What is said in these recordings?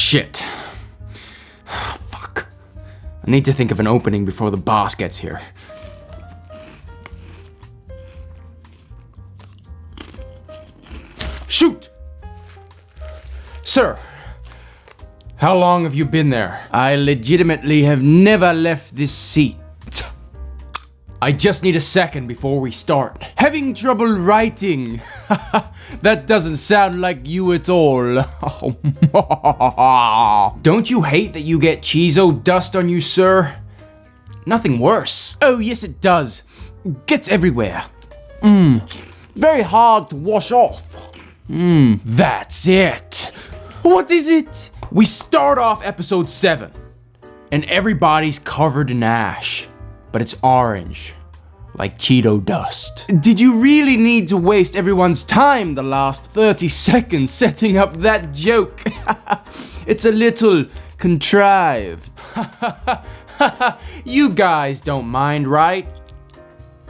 Shit. Fuck. I need to think of an opening before the boss gets here. Shoot! Sir, how long have you been there? I legitimately have never left this seat. I just need a second before we start. Having trouble writing. That doesn't sound like you at all. Don't you hate that you get Cheezo dust on you, sir? Nothing worse. Oh, yes it does. Gets everywhere. Very hard to wash off. That's it. What is it? We start off episode 7, and everybody's covered in ash. But it's orange, like Cheeto dust. Did you really need to waste everyone's time the last 30 seconds setting up that joke? It's a little contrived. You guys don't mind, right?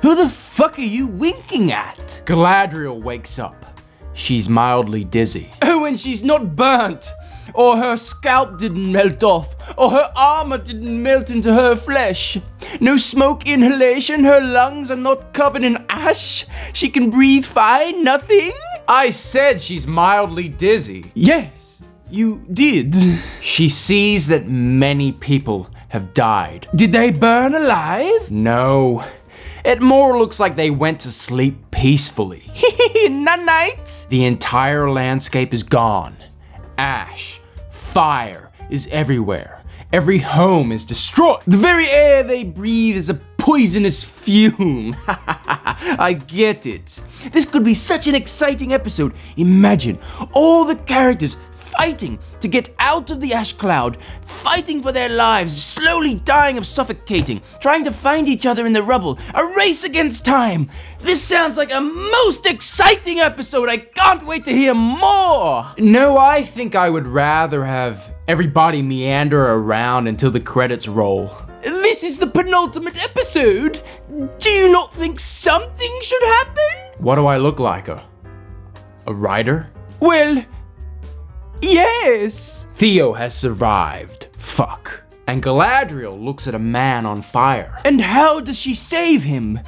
Who the fuck are you winking at? Galadriel wakes up. She's mildly dizzy. Oh, and she's not burnt. Or her scalp didn't melt off, or her armor didn't melt into her flesh. No smoke inhalation, her lungs are not covered in ash. She can breathe fine, nothing. I said she's mildly dizzy. Yes, you did. She sees that many people have died. Did they burn alive? No. It more looks like they went to sleep peacefully. Night. The entire landscape is gone. Ash, fire is everywhere. Every home is destroyed. The very air they breathe is a poisonous fume. I get it. This could be such an exciting episode. Imagine all the characters fighting to get out of the ash cloud, fighting for their lives, slowly dying of suffocating, trying to find each other in the rubble, a race against time. This sounds like a most exciting episode. I can't wait to hear more. No, I think I would rather have everybody meander around until the credits roll. This is the penultimate episode. Do you not think something should happen? What do I look like, a writer? Well, yes! Theo has survived. Fuck. And Galadriel looks at a man on fire. And how does she save him?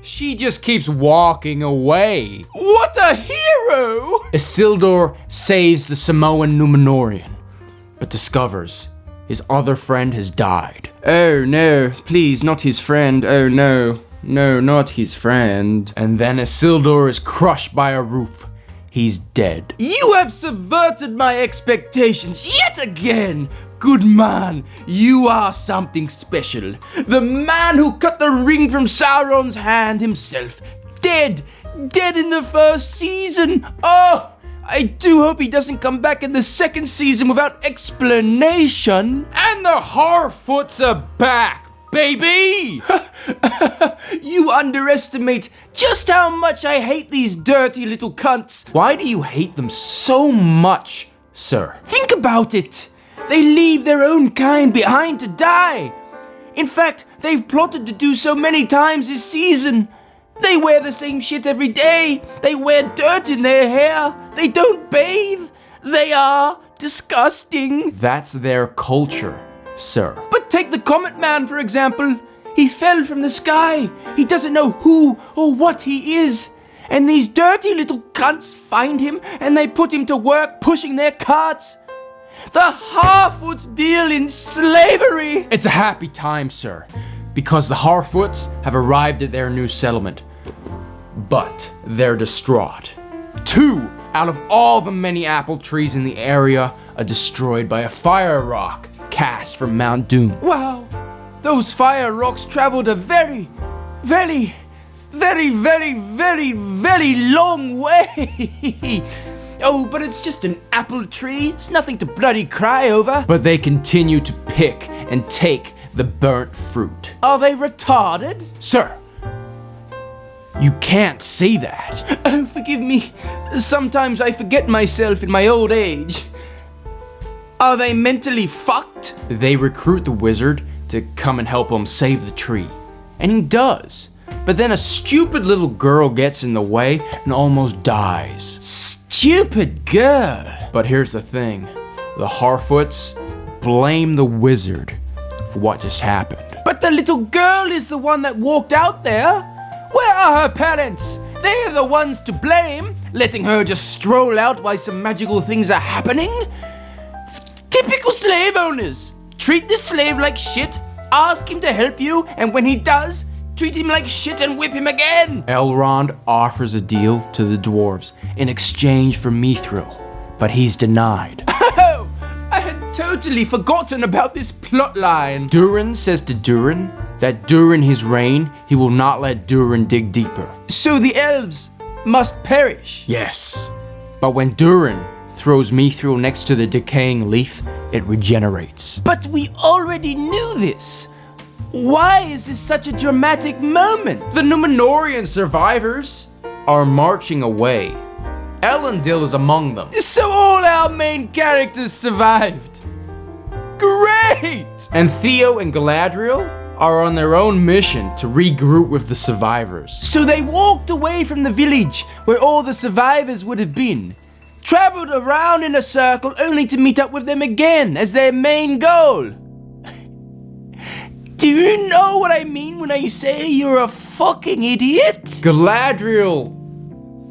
She just keeps walking away. What a hero! Isildur saves the Samoan Númenórean, but discovers his other friend has died. Oh no, please, not his friend. Oh no, not his friend. And then Isildur is crushed by a roof. He's dead. You have subverted my expectations yet again. Good man, you are something special. The man who cut the ring from Sauron's hand himself. Dead in the first season. Oh, I do hope he doesn't come back in the second season without explanation. And the Harfoots are back, baby! You underestimate just how much I hate these dirty little cunts. Why do you hate them so much, sir? Think about it. They leave their own kind behind to die. In fact, they've plotted to do so many times this season. They wear the same shit every day. They wear dirt in their hair. They don't bathe. They are disgusting. That's their culture, sir. But take the Comet Man, for example. He fell from the sky. He doesn't know who or what he is. And these dirty little cunts find him and they put him to work pushing their carts. The Harfoots deal in slavery. It's a happy time, sir, because the Harfoots have arrived at their new settlement. But they're distraught. 2 out of all the many apple trees in the area are destroyed by a fire rock cast from Mount Doom. Wow, those fire rocks traveled a very long way. Oh, but it's just an apple tree. It's nothing to bloody cry over. But they continue to pick and take the burnt fruit. Are they retarded? Sir, you can't say that. Oh, forgive me. Sometimes I forget myself in my old age. Are they mentally fucked? They recruit the wizard to come and help them save the tree. And he does. But then a stupid little girl gets in the way and almost dies. Stupid girl. But here's the thing. the Harfoots blame the wizard for what just happened. But the little girl is the one that walked out there. Where are her parents? They're the ones to blame, letting her just stroll out while some magical things are happening. Typical slave owners. Treat the slave like shit, ask him to help you, and when he does, treat him like shit and whip him again. Elrond offers a deal to the dwarves in exchange for Mithril, but he's denied. Oh, I had totally forgotten about this plot line. Durin says to Durin that during his reign, he will not let Durin dig deeper. So the elves must perish. Yes, but when Durin throws Mithril next to the decaying leaf, it regenerates. But we already knew this. Why is this such a dramatic moment? The Númenórean survivors are marching away. Elendil is among them. So all our main characters survived. Great! And Theo and Galadriel are on their own mission to regroup with the survivors. So they walked away from the village where all the survivors would have been, traveled around in a circle only to meet up with them again as their main goal. Do you know what I mean when I say you're a fucking idiot? Galadriel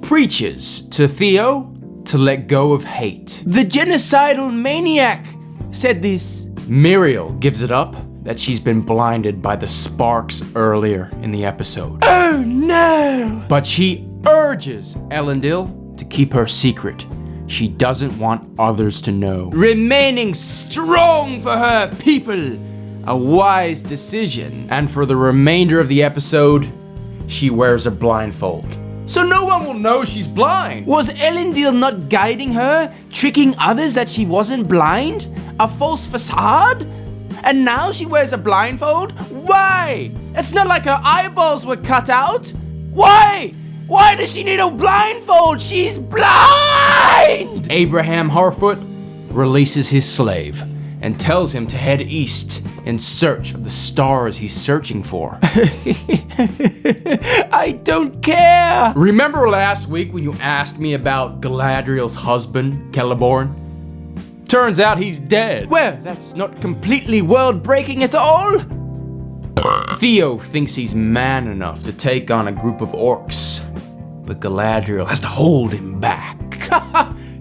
preaches to Theo to let go of hate. The genocidal maniac said this. Miriel gives it up that she's been blinded by the sparks earlier in the episode. Oh no! But she urges Elendil to keep her secret. She doesn't want others to know. Remaining strong for her people. A wise decision. And for the remainder of the episode, she wears a blindfold. So no one will know she's blind. Was Elendil not guiding her, tricking others that she wasn't blind? A false facade? And now she wears a blindfold? Why? It's not like her eyeballs were cut out. Why? Why does she need a blindfold? She's blind! Abraham Harfoot releases his slave and tells him to head east in search of the stars he's searching for. I don't care! Remember last week when you asked me about Galadriel's husband, Celeborn? Turns out he's dead. Well, that's not completely world-breaking at all. Theo thinks he's man enough to take on a group of orcs, but Galadriel has to hold him back.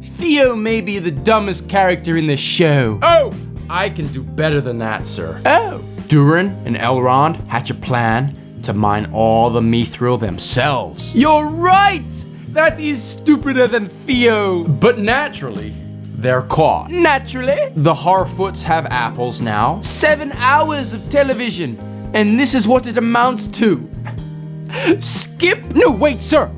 Theo may be the dumbest character in the show. Oh, I can do better than that, sir. Oh. Durin and Elrond hatch a plan to mine all the Mithril themselves. You're right! That is stupider than Theo. But naturally, they're caught. Naturally? The Harfoots have apples now. 7 hours of television, and this is what it amounts to. Skip? No, wait, sir.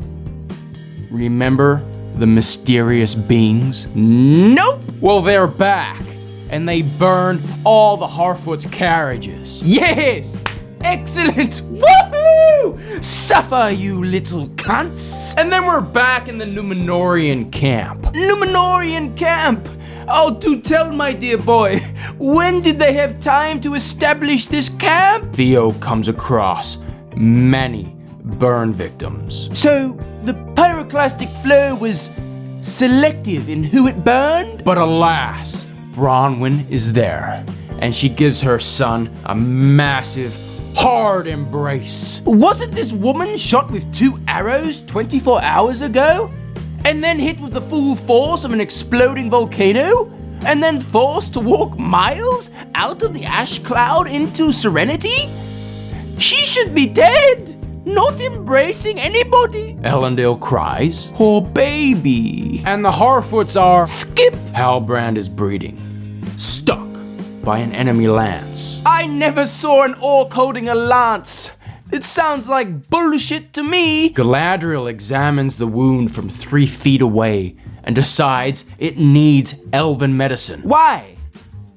Remember the mysterious beings? Nope. Well, they're back, and they burned all the Harfoot's carriages. Yes! Excellent! Woohoo! Suffer, you little cunts! And then we're back in the Númenórean camp. Númenórean camp! Oh, do tell, my dear boy, when did they have time to establish this camp? Theo comes across many burn victims. So, the pyroclastic flow was selective in who it burned? But alas, Bronwyn is there, and she gives her son a massive, hard embrace. Wasn't this woman shot with 2 arrows 24 hours ago? And then hit with the full force of an exploding volcano? And then forced to walk miles out of the ash cloud into serenity? She should be dead, not embracing anybody. Elendil cries, "Oh baby." And the Harfoots are skip. Halbrand is breeding, stuck by an enemy lance. I never saw an orc holding a lance. It sounds like bullshit to me. Galadriel examines the wound from 3 feet away and decides it needs elven medicine. Why?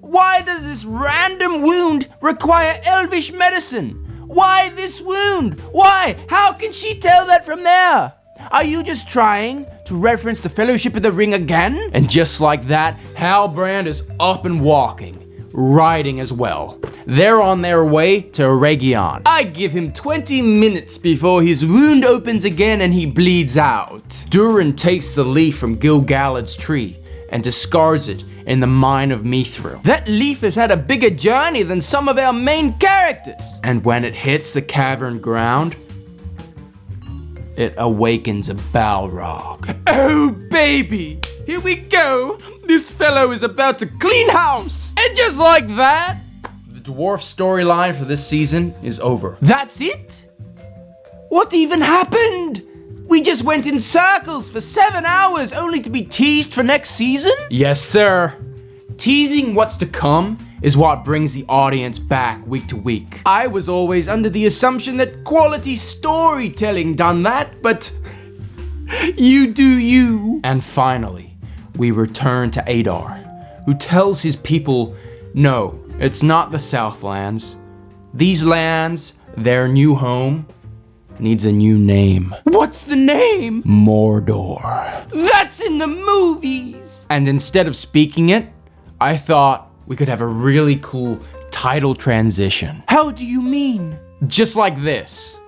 Why does this random wound require elvish medicine? Why this wound? Why? How can she tell that from there? Are you just trying to reference the Fellowship of the Ring again? And just like that, Halbrand is up and walking, riding as well. They're on their way to Region. I give him 20 minutes before his wound opens again and he bleeds out. Durin takes the leaf from Gil-galad's tree and discards it in the mine of Mithril. That leaf has had a bigger journey than some of our main characters. And when it hits the cavern ground, it awakens a Balrog. Oh baby, here we go. This fellow is about to clean house. And just like that, the dwarf storyline for this season is over. That's it? What even happened? We just went in circles for 7 hours only to be teased for next season? Yes, sir. Teasing what's to come is what brings the audience back week to week. I was always under the assumption that quality storytelling done that, but you do you. And finally, we return to Adar, who tells his people, no, it's not the Southlands. These lands, their new home, needs a new name. What's the name? Mordor. That's in the movies! And instead of speaking it, I thought we could have a really cool title transition. How do you mean? Just like this.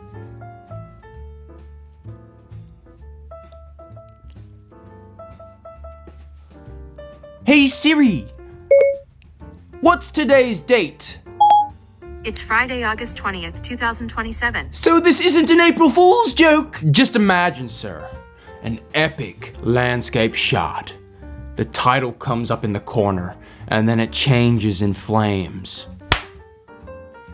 Hey Siri, what's today's date? It's Friday, August 20th, 2027. So this isn't an April Fool's joke? Just imagine, sir, an epic landscape shot. The title comes up in the corner, and then it changes in flames.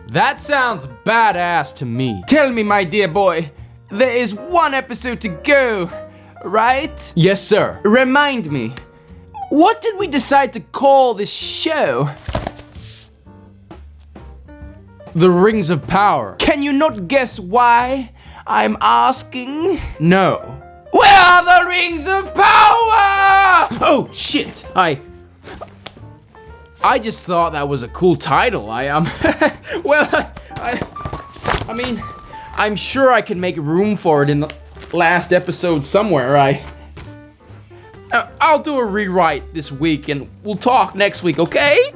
That sounds badass to me. Tell me, my dear boy, there is one episode to go, right? Yes, sir. Remind me, what did we decide to call this show? The Rings of Power. Can you not guess why I'm asking? No. Where are the Rings of Power? Oh shit, I just thought that was a cool title. Well, I mean, I'm sure I can make room for it in the last episode somewhere. I'll do a rewrite this week and we'll talk next week, okay?